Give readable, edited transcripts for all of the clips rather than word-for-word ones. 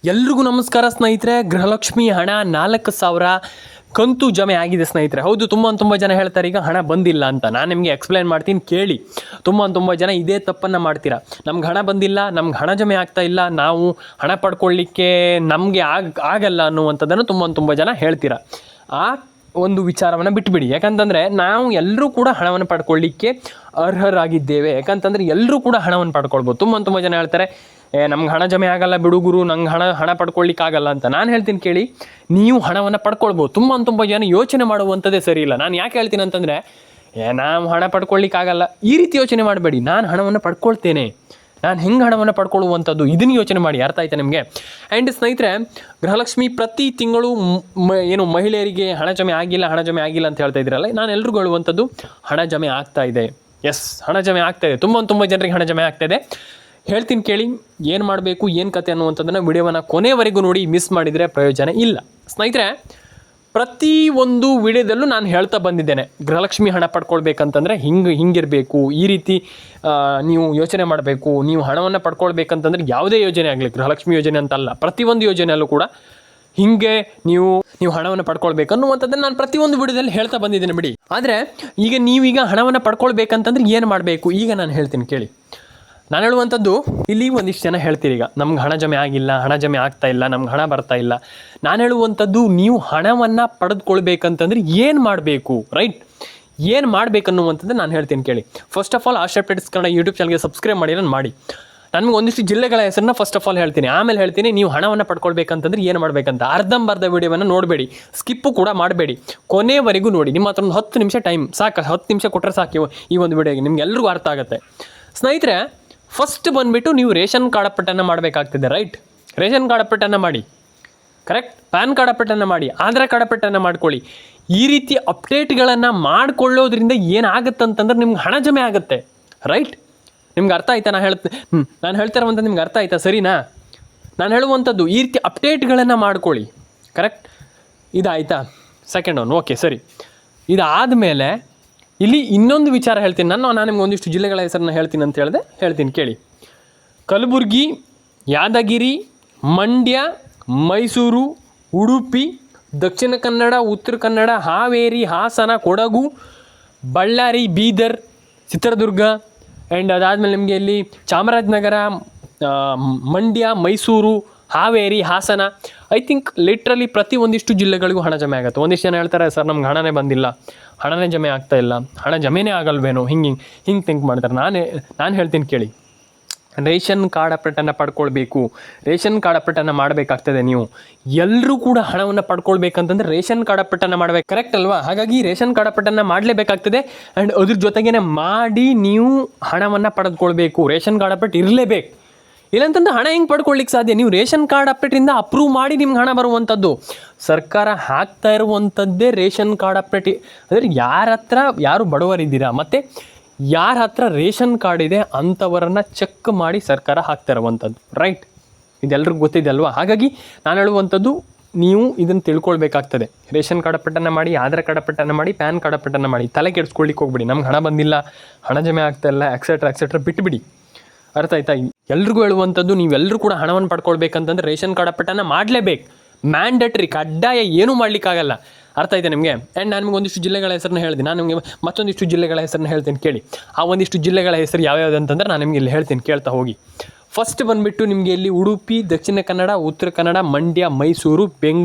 ಎಲ್ರಿಗೂ ನಮಸ್ಕಾರ ಸ್ನೇಹಿತರೆ. ಗೃಹಲಕ್ಷ್ಮಿ ಹಣ 4,000 ಕಂತು ಜಮೆ ಆಗಿದೆ ಸ್ನೇಹಿತರೆ. ಹೌದು, ತುಂಬ ಜನ ಹೇಳ್ತಾರೆ ಈಗ ಹಣ ಬಂದಿಲ್ಲ ಅಂತ. ನಾನು ನಿಮಗೆ ಎಕ್ಸ್ಪ್ಲೈನ್ ಮಾಡ್ತೀನಿ ಕೇಳಿ. ತುಂಬ ಜನ ಇದೇ ತಪ್ಪನ್ನು ಮಾಡ್ತೀರಾ. ನಮ್ಗೆ ಹಣ ಬಂದಿಲ್ಲ, ನಮ್ಗೆ ಹಣ ಜಮೆ ಆಗ್ತಾ ಇಲ್ಲ, ನಾವು ಹಣ ಪಡ್ಕೊಳ್ಳಿಕ್ಕೆ ನಮಗೆ ಆಗಲ್ಲ ಅನ್ನುವಂಥದ್ದನ್ನು ತುಂಬ ಜನ ಹೇಳ್ತೀರಾ. ಆ ಒಂದು ವಿಚಾರವನ್ನು ಬಿಟ್ಟುಬಿಡಿ. ಯಾಕಂತಂದರೆ ನಾವು ಎಲ್ಲರೂ ಕೂಡ ಹಣವನ್ನು ಪಡ್ಕೊಳ್ಳಿಕ್ಕೆ ಅರ್ಹರಾಗಿದ್ದೇವೆ. ಯಾಕಂತಂದರೆ ಎಲ್ಲರೂ ಕೂಡ ಹಣವನ್ನು ಪಡ್ಕೊಳ್ಬೋದು. ತುಂಬ ಜನ ಹೇಳ್ತಾರೆ ನಮ್ಗೆ ಹಣ ಜಮೆ ಆಗಲ್ಲ ಬಿಡು ಗುರು, ನಂಗೆ ಹಣ ಪಡ್ಕೊಳ್ಳಿಕ್ಕಾಗಲ್ಲ ಅಂತ. ನಾನು ಹೇಳ್ತೀನಿ ಕೇಳಿ, ನೀವು ಹಣವನ್ನು ಪಡ್ಕೊಳ್ಬೋದು. ತುಂಬ ಜನ ಯೋಚನೆ ಮಾಡುವಂಥದ್ದೇ ಸರಿ ಇಲ್ಲ. ನಾನು ಯಾಕೆ ಹೇಳ್ತೀನಿ ಅಂತಂದರೆ, ನಾವು ಹಣ ಪಡ್ಕೊಳ್ಳಿಕ್ಕಾಗಲ್ಲ ಈ ರೀತಿ ಯೋಚನೆ ಮಾಡಬೇಡಿ. ನಾನು ಹಣವನ್ನು ಪಡ್ಕೊಳ್ತೇನೆ, ನಾನು ಹೆಂಗೆ ಹಣವನ್ನು ಪಡ್ಕೊಳ್ಳುವಂಥದ್ದು ಇದನ್ನು ಯೋಚನೆ ಮಾಡಿ. ಅರ್ಥ ಆಯ್ತಾ ನಿಮಗೆ? ಆ್ಯಂಡ್ ಸ್ನೇಹಿತರೆ, ಗೃಹಲಕ್ಷ್ಮಿ ಪ್ರತಿ ತಿಂಗಳು ಏನು ಮಹಿಳೆಯರಿಗೆ ಹಣ ಜಮೆ ಆಗಿಲ್ಲ ಅಂತ ಹೇಳ್ತಾ ಇದ್ದೀರಲ್ಲ, ನಾನು ಎಲ್ರಿಗೂ ಹೇಳುವಂಥದ್ದು ಹಣ ಜಮೆ ಆಗ್ತಾ ಇದೆ. ಎಸ್, ಹಣ ಜಮೆ ಆಗ್ತಾ ಇದೆ. ತುಂಬ ಜನರಿಗೆ ಹಣ ಜಮೆ ಆಗ್ತಾ ಇದೆ. ಹೇಳ್ತೀನಿ ಕೇಳಿ, ಏನು ಮಾಡಬೇಕು, ಏನು ಕತೆ ಅನ್ನುವಂಥದ್ದನ್ನು ವಿಡಿಯೋವನ್ನು ಕೊನೆವರೆಗೂ ನೋಡಿ. ಮಿಸ್ ಮಾಡಿದರೆ ಪ್ರಯೋಜನ ಇಲ್ಲ ಸ್ನೇಹಿತರೆ. ಪ್ರತಿ ಒಂದು ವಿಡಿಯೋದಲ್ಲೂ ನಾನು ಹೇಳ್ತಾ ಬಂದಿದ್ದೇನೆ, ಗೃಹಲಕ್ಷ್ಮಿ ಹಣ ಪಡ್ಕೊಳ್ಬೇಕಂತಂದರೆ ಹಿಂಗಿರಬೇಕು, ಈ ರೀತಿ ನೀವು ಯೋಚನೆ ಮಾಡಬೇಕು. ನೀವು ಹಣವನ್ನು ಪಡ್ಕೊಳ್ಬೇಕಂತಂದರೆ ಯಾವುದೇ ಯೋಜನೆ ಆಗಲಿ, ಗೃಹಲಕ್ಷ್ಮಿ ಯೋಜನೆ ಅಂತಲ್ಲ, ಪ್ರತಿಯೊಂದು ಯೋಜನೆಯಲ್ಲೂ ಕೂಡ ಹಿಂಗೆ ನೀವು ಹಣವನ್ನು ಪಡ್ಕೊಳ್ಬೇಕು ಅನ್ನುವಂಥದ್ದನ್ನು ನಾನು ಪ್ರತಿಯೊಂದು ವಿಡಿಯೋದಲ್ಲಿ ಹೇಳ್ತಾ ಬಂದಿದ್ದೇನೆ ಬಿಡಿ. ಆದರೆ ನೀವೀಗ ಹಣವನ್ನು ಪಡ್ಕೊಳ್ಬೇಕಂತಂದ್ರೆ ಏನು ಮಾಡಬೇಕು ಈಗ ನಾನು ಹೇಳ್ತೀನಿ ಕೇಳಿ. ನಾನು ಹೇಳುವಂಥದ್ದು, ಇಲ್ಲಿ ಒಂದಿಷ್ಟು ಜನ ಹೇಳ್ತೀರಿ ಈಗ ನಮ್ಗೆ ಹಣ ಜಮೆ ಆಗಿಲ್ಲ, ಹಣ ಜಮೆ ಆಗ್ತಾ ಇಲ್ಲ, ನಮ್ಗೆ ಹಣ ಬರ್ತಾ ಇಲ್ಲ. ನಾನು ಹೇಳುವಂಥದ್ದು, ನೀವು ಹಣವನ್ನು ಪಡೆದುಕೊಳ್ಬೇಕಂತಂದ್ರೆ ಏನು ಮಾಡಬೇಕು, ರೈಟ್? ಏನು ಮಾಡಬೇಕನ್ನುವಂಥದ್ದು ನಾನು ಹೇಳ್ತೀನಿ ಕೇಳಿ. First of all, Asha updates Kannada YouTube ಚಾನಲ್ಗೆ ಸಬ್ಸ್ಕ್ರೈಬ್ ಮಾಡಿ. ನನಗೆ ಒಂದಿಷ್ಟು ಜಿಲ್ಲೆಗಳ ಹೆಸರನ್ನ ಫಸ್ಟ್ ಆಫ್ ಆಲ್ ಹೇಳ್ತೀನಿ, ಆಮೇಲೆ ಹೇಳ್ತೀನಿ ನೀವು ಹಣವನ್ನು ಪಡ್ಕೊಳ್ಬೇಕಂತಂದ್ರೆ ಏನು ಮಾಡಬೇಕಂತ. ಅರ್ಧಂಬರ್ಧ ವಿಡಿಯೋವನ್ನು ನೋಡಬೇಡಿ, ಸ್ಕಿಪ್ಪು ಕೂಡ ಮಾಡಬೇಡಿ, ಕೊನೆವರೆಗೂ ನೋಡಿ. ನಿಮ್ಮ ಹತ್ರ ಒಂದು 10 ನಿಮಿಷ ಟೈಮ್ ಸಾಕು, 10 ನಿಮಿಷ ಕೊಟ್ಟರೆ ಸಾಕು ಈ ಒಂದು ವಿಡಿಯೋಗೆ, ನಿಮ್ಗೆ ಎಲ್ರಿಗೂ ಅರ್ಥ ಆಗುತ್ತೆ ಸ್ನೇಹಿತರೆ. ಫಸ್ಟ್ ಬಂದುಬಿಟ್ಟು ನೀವು ರೇಷನ್ ಕಾರ್ಡ್ ಅಪ್ಡೇಟನ್ನು ಮಾಡಬೇಕಾಗ್ತದೆ, ರೈಟ್? ರೇಷನ್ ಕಾರ್ಡ್ ಅಪ್ಡೇಟನ್ನು ಮಾಡಿ, ಕರೆಕ್ಟ್? ಪ್ಯಾನ್ ಕಾರ್ಡ್ ಅಪ್ಡೇಟನ್ನು ಮಾಡಿ, ಆಧಾರ್ ಕಾರ್ಡ್ ಅಪ್ಡೇಟನ್ನು ಮಾಡ್ಕೊಳ್ಳಿ. ಈ ರೀತಿ ಅಪ್ಡೇಟ್ಗಳನ್ನು ಮಾಡಿಕೊಳ್ಳೋದ್ರಿಂದ ಏನಾಗುತ್ತಂತಂದ್ರೆ ನಿಮ್ಗೆ ಹಣ ಜಮೆ ಆಗುತ್ತೆ, ರೈಟ್? ನಿಮ್ಗೆ ಅರ್ಥ ಆಯ್ತಾ? ನಾನು ಹೇಳ್ತಾ ಇರುವಂಥ ನಿಮ್ಗೆ ಅರ್ಥ ಆಯ್ತಾ? ಸರಿನಾ? ನಾನು ಹೇಳುವಂಥದ್ದು ಈ ರೀತಿ ಅಪ್ಡೇಟ್ಗಳನ್ನು ಮಾಡ್ಕೊಳ್ಳಿ, ಕರೆಕ್ಟ್? ಇದಾಯ್ತಾ? ಸೆಕೆಂಡ್ ಒನ್, ಓಕೆ ಸರಿ. ಇದಾದಮೇಲೆ ಇಲ್ಲಿ ಇನ್ನೊಂದು ವಿಚಾರ ಹೇಳ್ತೀನಿ. ನಾನು ನಿಮ್ಗೆ ಒಂದಿಷ್ಟು ಜಿಲ್ಲೆಗಳ ಹೆಸರನ್ನ ಹೇಳ್ತೀನಿ ಕೇಳಿ. ಕಲಬುರಗಿ, ಯಾದಗಿರಿ, ಮಂಡ್ಯ, ಮೈಸೂರು, ಉಡುಪಿ, ದಕ್ಷಿಣ ಕನ್ನಡ, ಉತ್ತರ ಕನ್ನಡ, ಹಾವೇರಿ, ಹಾಸನ, ಕೊಡಗು, ಬಳ್ಳಾರಿ, ಬೀದರ್, ಚಿತ್ರದುರ್ಗ, ಆ್ಯಂಡ್ ಅದಾದಮೇಲೆ ನಿಮಗೆ ಇಲ್ಲಿ Chamarajanagar, Mandya, Mysuru, Haveri, Hassan. I think literally ಪ್ರತಿ ಒಂದಿಷ್ಟು ಜಿಲ್ಲೆಗಳಿಗೂ ಹಣ ಜಮೆ ಆಗುತ್ತೆ. ಒಂದಿಷ್ಟು ಜನ ಹೇಳ್ತಾರೆ, ಸರ್ ನಮ್ಗೆ ಹಣನೇ ಬಂದಿಲ್ಲ, ಹಣನೇ ಜಮೆ ಆಗ್ತಾ ಇಲ್ಲ, ಹಣ ಜಮೆನೇ ಆಗಲ್ವೇನೋ, ಹಿಂಗೆ ಥಿಂಕ್ ಮಾಡ್ತಾರೆ. ನಾನು ಹೇಳ್ತೀನಿ ಕೇಳಿ, ರೇಷನ್ ಕಾರ್ಡ್ ಅಪ್ಡೇಟನ್ನು ಪಡ್ಕೊಳ್ಬೇಕು. ರೇಷನ್ ಕಾರ್ಡ್ ಅಪ್ಡೇಟನ್ನು ಮಾಡಬೇಕಾಗ್ತದೆ. ನೀವು ಎಲ್ಲರೂ ಕೂಡ ಹಣವನ್ನು ಪಡ್ಕೊಳ್ಬೇಕಂತಂದರೆ ರೇಷನ್ ಕಾರ್ಡ್ ಅಪ್ಡೇಟನ್ನು ಮಾಡಬೇಕು, ಕರೆಕ್ಟ್ ಅಲ್ವಾ? ಹಾಗಾಗಿ ರೇಷನ್ ಕಾರ್ಡ್ ಅಪ್ಡೇಟನ್ನು ಮಾಡಲೇಬೇಕಾಗ್ತದೆ. ಆ್ಯಂಡ್ ಅದ್ರ ಜೊತೆಗೇ ಮಾಡಿ ನೀವು ಹಣವನ್ನು ಪಡೆದುಕೊಳ್ಬೇಕು. ರೇಷನ್ ಕಾರ್ಡ್ ಅಪ್ಡೇಟ್ ಇರಲೇಬೇಕು, ಇಲ್ಲಂತಂದ್ರೆ ಹಣ ಹೆಂಗೆ ಪಡ್ಕೊಳ್ಳಿಕ್ಕೆ ಸಾಧ್ಯ? ನೀವು ರೇಷನ್ ಕಾರ್ಡ್ ಅಪ್ಡೇಟಿಂದ ಅಪ್ರೂವ್ ಮಾಡಿ ನಿಮ್ಗೆ ಹಣ ಬರುವಂಥದ್ದು. ಸರ್ಕಾರ ಹಾಕ್ತಾ ಇರುವಂಥದ್ದೇ ರೇಷನ್ ಕಾರ್ಡ್ ಅಪ್ಡೇಟ್. ಅಂದರೆ ಯಾರು ಬಡವರಿದ್ದೀರಾ ಮತ್ತು ಯಾರ ಹತ್ರ ರೇಷನ್ ಕಾರ್ಡ್ ಇದೆ ಅಂಥವರನ್ನು ಚೆಕ್ ಮಾಡಿ ಸರ್ಕಾರ ಹಾಕ್ತಾ ಇರುವಂಥದ್ದು, ರೈಟ್? ಇದೆಲ್ಲರಿಗೂ ಗೊತ್ತಿದೆ ಅಲ್ವಾ? ಹಾಗಾಗಿ ನಾನು ಹೇಳುವಂಥದ್ದು, ನೀವು ಇದನ್ನು ತಿಳ್ಕೊಳ್ಬೇಕಾಗ್ತದೆ. ರೇಷನ್ ಕಾರ್ಡ್ ಅಪ್ಡೇಟನ್ನು ಮಾಡಿ, ಆಧಾರ್ ಕಾರ್ಡ್ ಅಪ್ಡೇಟನ್ನು ಮಾಡಿ, ಪ್ಯಾನ್ ಕಾರ್ಡ್ ಅಪ್ಡೇಟನ್ನು ಮಾಡಿ. ತಲೆ ಕೆಡಿಸ್ಕೊಳ್ಳಿಕ್ಕೆ ಹೋಗ್ಬಿಡಿ. ನಮ್ಗೆ ಹಣ ಬಂದಿಲ್ಲ, ಹಣ ಜಮೆ ಆಗ್ತಾ ಇಲ್ಲ, ಎಕ್ಸೆಟ್ರಾ ಬಿಟ್ಟುಬಿಡಿ. ಅರ್ಥ ಆಯ್ತಾ? ಎಲ್ರಿಗೂ ಹೇಳುವಂಥದ್ದು, ನೀವೆಲ್ಲರೂ ಕೂಡ ಹಣವನ್ನು ಪಡ್ಕೊಳ್ಬೇಕಂತಂದ್ರೆ ರೇಷನ್ ಕಾರ್ಡ್ ಅಪ್ಡೇಟನ್ನು ಮಾಡಲೇಬೇಕು, ಮ್ಯಾಂಡೇಟ್ರಿ, ಕಡ್ಡಾಯ, ಏನೂ ಮಾಡಲಿಕ್ಕಾಗಲ್ಲ. ಅರ್ಥ ಆಯ್ತಾ ನಿಮಗೆ? ಆ್ಯಂಡ್ ನಾನು ನಿಮಗೆ ಒಂದಿಷ್ಟು ಜಿಲ್ಲೆಗಳ ಹೆಸರನ್ನ ಹೇಳಿದೆ. ನಾನು ನಿಮಗೆ ಮತ್ತೊಂದಿಷ್ಟು ಜಿಲ್ಲೆಗಳ ಹೆಸರನ್ನ ಹೇಳ್ತೀನಿ ಕೇಳಿ. ಆ ಒಂದಿಷ್ಟು ಜಿಲ್ಲೆಗಳ ಹೆಸರು ಯಾವ್ಯಾವುದು ಅಂತಂದ್ರೆ ನಾನು ನಿಮಗೆ ಇಲ್ಲಿ ಹೇಳ್ತೀನಿ, ಕೇಳ್ತಾ ಹೋಗಿ. ಫಸ್ಟ್ ಬಂದುಬಿಟ್ಟು ನಿಮಗೆ ಇಲ್ಲಿ ಉಡುಪಿ, ದಕ್ಷಿಣ ಕನ್ನಡ, ಉತ್ತರ ಕನ್ನಡ, ಮಂಡ್ಯ, ಮೈಸೂರು,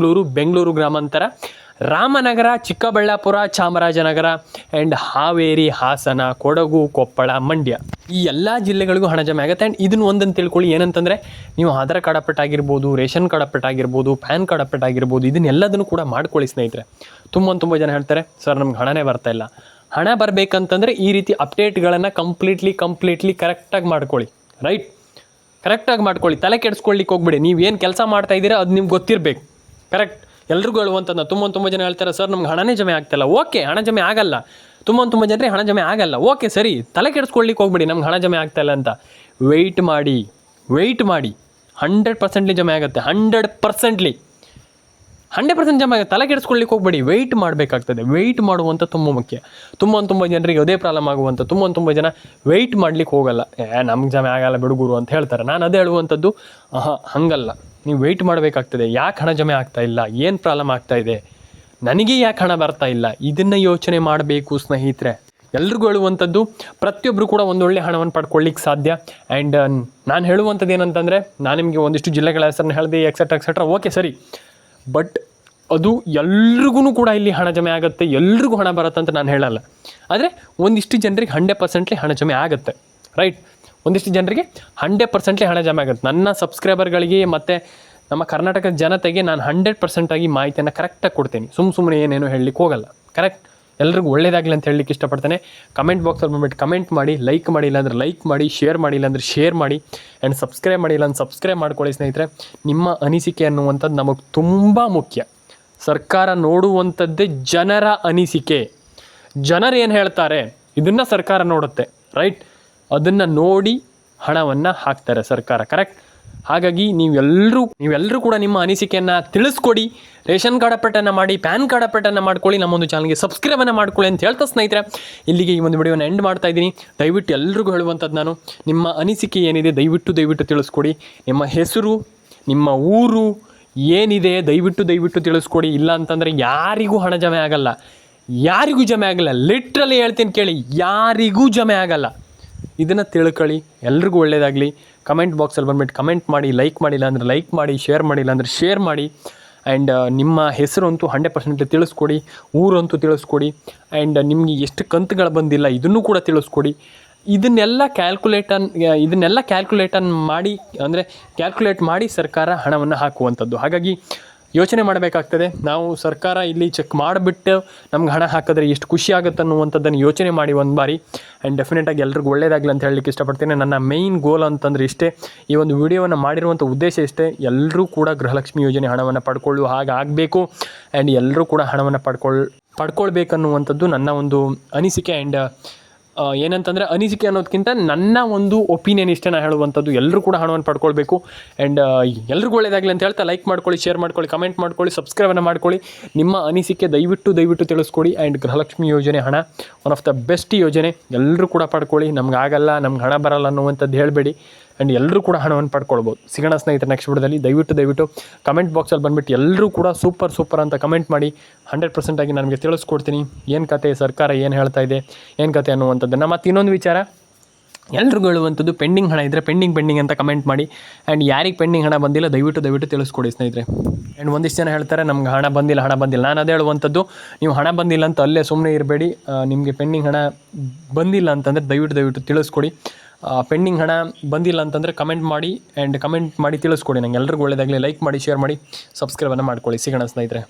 ಬೆಂಗಳೂರು ಗ್ರಾಮಾಂತರ, ರಾಮನಗರ, ಚಿಕ್ಕಬಳ್ಳಾಪುರ, ಚಾಮರಾಜನಗರ, ಆ್ಯಂಡ್ ಹಾವೇರಿ, ಹಾಸನ, ಕೊಡಗು, ಕೊಪ್ಪಳ, ಮಂಡ್ಯ. ಈ ಎಲ್ಲ ಜಿಲ್ಲೆಗಳಿಗೂ ಹಣ ಜಮೆ ಆಗುತ್ತೆ. ಆ್ಯಂಡ್ ಇದನ್ನು ಒಂದನ್ನು ತಿಳ್ಕೊಳ್ಳಿ, ಏನಂತಂದರೆ ನೀವು ಆಧಾರ್ ಕಾರ್ಡ್ ಅಪ್ಡೇಟ್ ಆಗಿರ್ಬೋದು, ರೇಷನ್ ಕಾರ್ಡ್ ಅಪ್ಡೇಟ್ ಆಗಿರ್ಬೋದು, ಪ್ಯಾನ್ ಕಾರ್ಡ್ ಅಪ್ಡೇಟ್ ಆಗಿರ್ಬೋದು, ಇದನ್ನೆಲ್ಲದನ್ನು ಕೂಡ ಮಾಡ್ಕೊಳ್ಳಿ ಸ್ನೇಹಿತರೆ. ತುಂಬ ಜನ ಹೇಳ್ತಾರೆ, ಸರ್ ನಮ್ಗೆ ಹಣನೇ ಬರ್ತಾ ಇಲ್ಲ. ಹಣ ಬರಬೇಕಂತಂದರೆ ಈ ರೀತಿ ಅಪ್ಡೇಟ್ಗಳನ್ನು ಕಂಪ್ಲೀಟ್ಲಿ ಕರೆಕ್ಟಾಗಿ ಮಾಡ್ಕೊಳ್ಳಿ, ರೈಟ್? ಕರೆಕ್ಟಾಗಿ ಮಾಡ್ಕೊಳ್ಳಿ, ತಲೆ ಕೆಡಿಸ್ಕೊಳ್ಳಿಕ್ಕೆ ಹೋಗ್ಬಿಡಿ. ನೀವೇನು ಕೆಲಸ ಮಾಡ್ತಾ ಇದ್ದೀರಾ ಅದು ನಿಮ್ಗೆ ಗೊತ್ತಿರಬೇಕು, ಕರೆಕ್ಟ್? ಎಲ್ರಿಗೂ ಹೇಳುವಂಥದ್ದು. ತುಂಬ ಜನ ಹೇಳ್ತಾರೆ, ಸರ್ ನಮ್ಗೆ ಹಣನೇ ಜಮೆ ಆಗ್ತಾಯಿಲ್ಲ. ಓಕೆ, ಹಣ ಜಮೆ ಆಗಲ್ಲ. ತುಂಬ ಜನರಿಗೆ ಹಣ ಜಮೆ ಆಗಲ್ಲ. ಓಕೆ ಸರಿ, ತಲೆ ಕೆಡಿಸ್ಕೊಳ್ಳಿಕ್ಕೆ ಹೋಗ್ಬಿಡಿ ನಮ್ಗೆ ಹಣ ಜಮೆ ಆಗ್ತಾಯಿಲ್ಲ ಅಂತ. ವೆಯ್ಟ್ ಮಾಡಿ, 100% ಜಮೆ ಆಗುತ್ತೆ. 100% 100% ಜಮಾ ಆಗುತ್ತೆ. ತಲೆ ಕೆಡಿಸ್ಕೊಳ್ಳಿಕ್ಕೆ ಹೋಗ್ಬೇಡಿ, ವೆಯ್ಟ್ ಮಾಡಬೇಕಾಗ್ತದೆ. ವೆಯ್ಟ್ ಮಾಡುವಂಥ ತುಂಬ ಮುಖ್ಯ. ತುಂಬ ಜನರಿಗೆ ಅದೇ ಪ್ರಾಬ್ಲಮ್ ಆಗುವಂಥ ತುಂಬ ಜನ ವೆಯ್ಟ್ ಮಾಡ್ಲಿಕ್ಕೆ ಹೋಗಲ್ಲ. ನಮ್ಗೆ ಜಮೆ ಆಗಲ್ಲ ಬಿಡುಗರು ಅಂತ ಹೇಳ್ತಾರೆ. ನಾನು ಅದೇ ಹೇಳುವಂಥದ್ದು, ಹಾಗಲ್ಲ, ನೀವು ವೆಯ್ಟ್ ಮಾಡಬೇಕಾಗ್ತದೆ. ಯಾಕೆ ಹಣ ಜಮೆ ಆಗ್ತಾ ಇಲ್ಲ, ಏನು ಪ್ರಾಬ್ಲಮ್ ಆಗ್ತಾ ಇದೆ, ನನಗೆ ಯಾಕೆ ಹಣ ಬರ್ತಾ ಇಲ್ಲ, ಇದನ್ನು ಯೋಚನೆ ಮಾಡಬೇಕು ಸ್ನೇಹಿತರೆ. ಎಲ್ರಿಗೂ ಹೇಳುವಂಥದ್ದು, ಪ್ರತಿಯೊಬ್ಬರು ಕೂಡ ಒಂದೊಳ್ಳೆ ಹಣವನ್ನು ಪಡ್ಕೊಳ್ಳಿಕ್ಕೆ ಸಾಧ್ಯ. ಆ್ಯಂಡ್ ನಾನು ಹೇಳುವಂಥದ್ದು ಏನಂತಂದರೆ, ನಾನು ನಿಮಗೆ ಒಂದಿಷ್ಟು ಜಿಲ್ಲೆಗಳ ಹೆಸರನ್ನ ಹೇಳಿದೆ, ಎಕ್ಸೆಟ್ರಾ ಓಕೆ ಸರಿ, ಬಟ್ ಅದು ಎಲ್ರಿಗೂ ಕೂಡ ಇಲ್ಲಿ ಹಣ ಜಮೆ ಆಗುತ್ತೆ, ಎಲ್ರಿಗೂ ಹಣ ಬರುತ್ತೆ ಅಂತ ನಾನು ಹೇಳಲ್ಲ. ಆದರೆ ಒಂದಿಷ್ಟು ಜನರಿಗೆ 100% ಹಣ ಜಮೆ ಆಗುತ್ತೆ, ರೈಟ್. ಒಂದಿಷ್ಟು ಜನರಿಗೆ 100% ಹಣ ಜಮೆ ಆಗುತ್ತೆ. ನನ್ನ ಸಬ್ಸ್ಕ್ರೈಬರ್ಗಳಿಗೆ ಮತ್ತು ನಮ್ಮ ಕರ್ನಾಟಕದ ಜನತೆಗೆ ನಾನು 100% ಮಾಹಿತಿಯನ್ನು ಕರೆಕ್ಟಾಗಿ ಕೊಡ್ತೀನಿ. ಸುಮ್ಮನೆ ಏನೇನು ಹೇಳಲಿಕ್ಕೆ ಹೋಗಲ್ಲ, ಕರೆಕ್ಟ್. ಎಲ್ರಿಗೂ ಒಳ್ಳೇದಾಗಲಿ ಅಂತ ಹೇಳಲಿಕ್ಕೆ ಇಷ್ಟಪಡ್ತೇನೆ. ಕಮೆಂಟ್ ಬಾಕ್ಸಲ್ಲಿ ಬಂದುಬಿಟ್ಟು ಕಮೆಂಟ್ ಮಾಡಿ, ಲೈಕ್ ಮಾಡಿಲ್ಲ ಅಂದರೆ ಲೈಕ್ ಮಾಡಿ, ಶೇರ್ ಮಾಡಿಲ್ಲ ಅಂದರೆ ಶೇರ್ ಮಾಡಿ, ಆ್ಯಂಡ್ ಸಬ್ಸ್ಕ್ರೈಬ್ ಮಾಡಿಲ್ಲ ಅಂದರೆ ಸಬ್ಸ್ಕ್ರೈಬ್ ಮಾಡ್ಕೊಳ್ಳಿ ಸ್ನೇಹಿತರೆ. ನಿಮ್ಮ ಅನಿಸಿಕೆ ಅನ್ನುವಂಥದ್ದು ನಮಗೆ ತುಂಬ ಮುಖ್ಯ. ಸರ್ಕಾರ ನೋಡುವಂಥದ್ದೇ ಜನರ ಅನಿಸಿಕೆ. ಜನರು ಏನು ಹೇಳ್ತಾರೆ ಇದನ್ನು ಸರ್ಕಾರ ನೋಡುತ್ತೆ, ರೈಟ್. ಅದನ್ನು ನೋಡಿ ಹಣವನ್ನು ಹಾಕ್ತಾರೆ ಸರ್ಕಾರ, ಕರೆಕ್ಟ್. ಹಾಗಾಗಿ ನೀವೆಲ್ಲರೂ ಕೂಡ ನಿಮ್ಮ ಅನಿಸಿಕೆಯನ್ನು ತಿಳಿಸ್ಕೊಡಿ. ರೇಷನ್ ಕಾರ್ಡ್ ಅಪ್ಡೇಟನ್ನು ಮಾಡಿ, ಪ್ಯಾನ್ ಕಾರ್ಡ್ ಅಪ್ಡೇಟನ್ನು ಮಾಡ್ಕೊಳ್ಳಿ, ನಮ್ಮೊಂದು ಚಾನಲ್ಗೆ ಸಬ್ಸ್ಕ್ರೈಬನ್ನು ಮಾಡ್ಕೊಳ್ಳಿ ಅಂತ ಹೇಳ್ತಾ ಸ್ನೇಹಿತರೆ, ಇಲ್ಲಿಗೆ ಈ ಒಂದು ವಿಡಿಯೋನ ಎಂಡ್ ಮಾಡ್ತಾ ಇದ್ದೀನಿ. ದಯವಿಟ್ಟು ಎಲ್ರಿಗೂ ಹೇಳುವಂಥದ್ದು, ನಾನು ನಿಮ್ಮ ಅನಿಸಿಕೆ ಏನಿದೆ ದಯವಿಟ್ಟು ತಿಳಿಸ್ಕೊಡಿ. ನಿಮ್ಮ ಹೆಸರು, ನಿಮ್ಮ ಊರು ಏನಿದೆ ದಯವಿಟ್ಟು ತಿಳಿಸ್ಕೊಡಿ. ಇಲ್ಲ ಅಂತಂದರೆ ಯಾರಿಗೂ ಹಣ ಜಮೆ ಆಗಲ್ಲ, ಲಿಟ್ರಲಿ ಹೇಳ್ತೀನಿ ಕೇಳಿ, ಯಾರಿಗೂ ಜಮೆ ಆಗಲ್ಲ. ಇದನ್ನು ತಿಳ್ಕೊಳ್ಳಿ. ಎಲ್ರಿಗೂ ಒಳ್ಳೆಯದಾಗಲಿ. ಕಮೆಂಟ್ ಬಾಕ್ಸಲ್ಲಿ ಬಂದುಬಿಟ್ಟು ಕಮೆಂಟ್ ಮಾಡಿ, ಲೈಕ್ ಮಾಡಿಲ್ಲ ಅಂದರೆ ಲೈಕ್ ಮಾಡಿ, ಶೇರ್ ಮಾಡಿಲ್ಲ ಅಂದರೆ ಶೇರ್ ಮಾಡಿ. ಆ್ಯಂಡ್ ನಿಮ್ಮ ಹೆಸರು ಅಂತೂ 100% ತಿಳಿಸ್ಕೊಡಿ, ಊರಂತೂ ತಿಳಿಸ್ಕೊಡಿ. ಆ್ಯಂಡ್ ನಿಮಗೆ ಎಷ್ಟು ಕಂತುಗಳು ಬಂದಿಲ್ಲ ಇದನ್ನು ಕೂಡ ತಿಳಿಸ್ಕೊಡಿ. ಇದನ್ನೆಲ್ಲ ಕ್ಯಾಲ್ಕುಲೇಟ್ ಮಾಡಿ ಸರ್ಕಾರ ಹಣವನ್ನು ಹಾಕುವಂಥದ್ದು. ಹಾಗಾಗಿ ಯೋಚನೆ ಮಾಡಬೇಕಾಗ್ತದೆ. ನಾವು ಸರ್ಕಾರ ಇಲ್ಲಿ ಚೆಕ್ ಮಾಡಿಬಿಟ್ಟು ನಮ್ಗೆ ಹಣ ಹಾಕಿದ್ರೆ ಎಷ್ಟು ಖುಷಿ ಆಗುತ್ತೆ ಅನ್ನುವಂಥದ್ದನ್ನು ಯೋಚನೆ ಮಾಡಿ ಒಂದು ಬಾರಿ. ಆ್ಯಂಡ್ ಡೆಫಿನೆಟಾಗಿ ಎಲ್ರಿಗೂ ಒಳ್ಳೆಯದಾಗಲಿ ಅಂತ ಹೇಳಲಿಕ್ಕೆ ಇಷ್ಟಪಡ್ತೀನಿ. ನನ್ನ ಮೇಯ್ನ್ ಗೋಲ್ ಅಂತಂದರೆ ಇಷ್ಟೇ, ಈ ಒಂದು ವಿಡಿಯೋವನ್ನು ಮಾಡಿರುವಂಥ ಉದ್ದೇಶ ಇಷ್ಟೇ. ಎಲ್ಲರೂ ಕೂಡ ಗೃಹಲಕ್ಷ್ಮಿ ಯೋಜನೆ ಹಣವನ್ನು ಪಡ್ಕೊಳ್ಳುವ ಹಾಗೆ ಆಗಬೇಕು. ಆ್ಯಂಡ್ ಎಲ್ಲರೂ ಕೂಡ ಹಣವನ್ನು ಪಡ್ಕೊಳ್ಬೇಕನ್ನುವಂಥದ್ದು ನನ್ನ ಒಂದು ಅನಿಸಿಕೆ. ಆ್ಯಂಡ್ ಏನಂತಂದರೆ ಅನಿಸಿಕೆ ಅನ್ನೋದಕ್ಕಿಂತ ನನ್ನ ಒಂದು ಒಪಿನಿಯನ್ ಇಷ್ಟೇ ನಾನು ಹೇಳುವಂಥದ್ದು. ಎಲ್ಲರೂ ಕೂಡ ಹಣವನ್ನು ಪಡ್ಕೊಳ್ಬೇಕು. ಆ್ಯಂಡ್ ಎಲ್ರಿಗೂ ಒಳ್ಳೆಯದಾಗಲಿ ಅಂತ ಹೇಳ್ತಾ ಲೈಕ್ ಮಾಡ್ಕೊಳ್ಳಿ, ಶೇರ್ ಮಾಡ್ಕೊಳ್ಳಿ, ಕಮೆಂಟ್ ಮಾಡ್ಕೊಳ್ಳಿ, ಸಬ್ಸ್ಕ್ರೈಬನ್ನು ಮಾಡ್ಕೊಳ್ಳಿ. ನಿಮ್ಮ ಅನಿಸಿಕೆ ದಯವಿಟ್ಟು ತಿಳಿಸ್ಕೊಡಿ. ಆ್ಯಂಡ್ ಗೃಹಲಕ್ಷ್ಮಿ ಯೋಜನೆ ಹಣ ಒನ್ ಆಫ್ ದ ಬೆಸ್ಟ್ ಯೋಜನೆ. ಎಲ್ಲರೂ ಕೂಡ ಪಡ್ಕೊಳ್ಳಿ. ನಮ್ಗೆ ಆಗಲ್ಲ, ನಮ್ಗೆ ಹಣ ಬರಲ್ಲ ಅನ್ನುವಂಥದ್ದು ಹೇಳಬೇಡಿ. ಆ್ಯಂಡ್ ಎಲ್ಲರೂ ಕೂಡ ಹಣವನ್ನು ಪಡ್ಕೊಳ್ಬೋದು. ಸಿಗೋಣ ಸ್ನೇಹಿತರೆ ನೆಕ್ಸ್ಟ್ ವಿಡಿಯೋದಲ್ಲಿ. ದಯವಿಟ್ಟು ಕಮೆಂಟ್ ಬಾಕ್ಸಲ್ಲಿ ಬಂದುಬಿಟ್ಟು ಎಲ್ಲರೂ ಕೂಡ ಸೂಪರ್ ಅಂತ ಕಮೆಂಟ್ ಮಾಡಿ. 100% ಆಗಿ ನನಗೆ ತಿಳಿಸ್ಕೊಡ್ತೀನಿ ಏನು ಕತೆ, ಸರ್ಕಾರ ಏನು ಹೇಳ್ತಾ ಇದೆ, ಏನು ಕತೆ ಅನ್ನುವಂಥದ್ದನ್ನು. ಮತ್ತು ಇನ್ನೊಂದು ವಿಚಾರ, ಎಲ್ರಿಗೂ ಹೇಳುವಂಥದ್ದು, ಪೆಂಡಿಂಗ್ ಹಣ ಇದ್ದರೆ ಪೆಂಡಿಂಗ್ ಅಂತ ಕಮೆಂಟ್ ಮಾಡಿ. ಆ್ಯಂಡ್ ಯಾರಿಗೆ ಪೆಂಡಿಂಗ್ ಹಣ ಬಂದಿಲ್ಲ ದಯವಿಟ್ಟು ತಿಳಿಸ್ಕೊಡಿ ಸ್ನೇಹಿತರೆ. ಆ್ಯಂಡ್ ಒಂದಿಷ್ಟು ಜನ ಹೇಳ್ತಾರೆ ನಮ್ಗೆ ಹಣ ಬಂದಿಲ್ಲ. ನಾನು ಅದೇ ಹೇಳುವಂಥದ್ದು, ನೀವು ಹಣ ಬಂದಿಲ್ಲ ಅಂತ ಅಲ್ಲೇ ಸುಮ್ಮನೆ ಇರಬೇಡಿ. ನಿಮಗೆ ಪೆಂಡಿಂಗ್ ಹಣ ಬಂದಿಲ್ಲ ಅಂತಂದರೆ ದಯವಿಟ್ಟು ತಿಳಿಸ್ಕೊಡಿ. ಪೆಂಡಿಂಗ್ ಹಣ ಬಂದಿಲ್ಲ ಅಂತಂದರೆ ಕಮೆಂಟ್ ಮಾಡಿ ತಿಳಿಸ್ಕೊಡಿ. ನಂಗೆ ಎಲ್ರಿಗೂ ಒಳ್ಳೆಯದಾಗಲಿ. ಲೈಕ್ ಮಾಡಿ, ಶೇರ್ ಮಾಡಿ, ಸಬ್ಸ್ಕ್ರೈಬನ್ನು ಮಾಡ್ಕೊಳ್ಳಿ. ಸಿಗೋಣ ಸ್ನೇಹಿತರೆ.